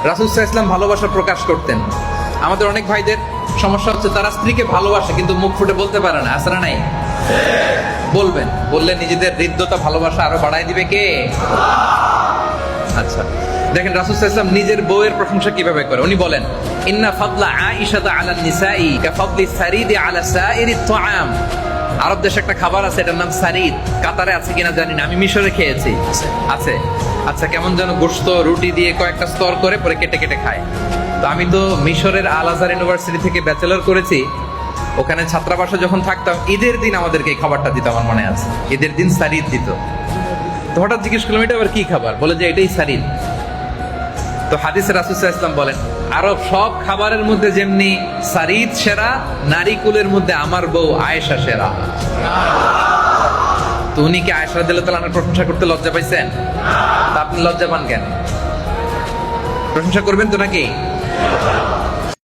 রাসূল সাল্লাল্লাহু আলাইহি ওয়াসাল্লাম ভালোবাসা প্রকাশ করতেন। আমাদের অনেক ভাইদের সমস্যা হচ্ছে তারা স্ত্রীকে ভালোবাসে কিন্তু মুখ ফুটে বলতে পারে না, আছে না নাই? বলবেন, বললে নিজেদের হৃদ্যতা ভালোবাসা আরো বাড়ায় দিবে কে? আচ্ছা, দেখেন রাসূল সাল্লাল্লাহু আলাইহি ওয়াসাল্লাম নিজের বউয়ের প্রশংসা কিভাবে করে। উনি বলেন, ইন্না ফাদলা আয়েশা আলা নিসাই কাফাদলি সারিদি আলা সাইরি তাআম। আরব দেশে একটা খাবার আছে, এটার নাম সারিদ। কাতারে আছে কিনা জানি না, আমি মিশরে খেয়েছি। আছে। আচ্ছা, কেমন যেন গোশত রুটি দিয়ে কয়েকটা স্তর করে পরে কেটে কেটে খায়। তো আমি তো মিশরের আল আজহার ইউনিভার্সিটি থেকে ব্যাচেলর করেছি। ওখানে ছাত্রাবাসে যখন থাকতাম, ঈদের দিন আমাদেরকে এই খাবারটা দিত, আমার মনে আছে। ঈদের দিন সারিদ দিত। তো হঠাৎ জিজ্ঞেস করলাম, এটা আবার কি খাবার? বলে যে এটাই সারিদ। তো হাদিসে রাসূল সাল্লাল্লাহু আলাইহি ওয়াসাল্লাম বলেন, আরব সব খাবারের মধ্যে যেমনি সারিদ সেরা, নারী কুলের মধ্যে আমার বউ আয়েশা সেরা। তো উনি কি আয়েশা রাদিয়াল্লাহু তাআলার প্রশংসা করতে লজ্জা পাইছেন? তা আপনি লজ্জা পান কেন? প্রশংসা করবেন তো নাকি?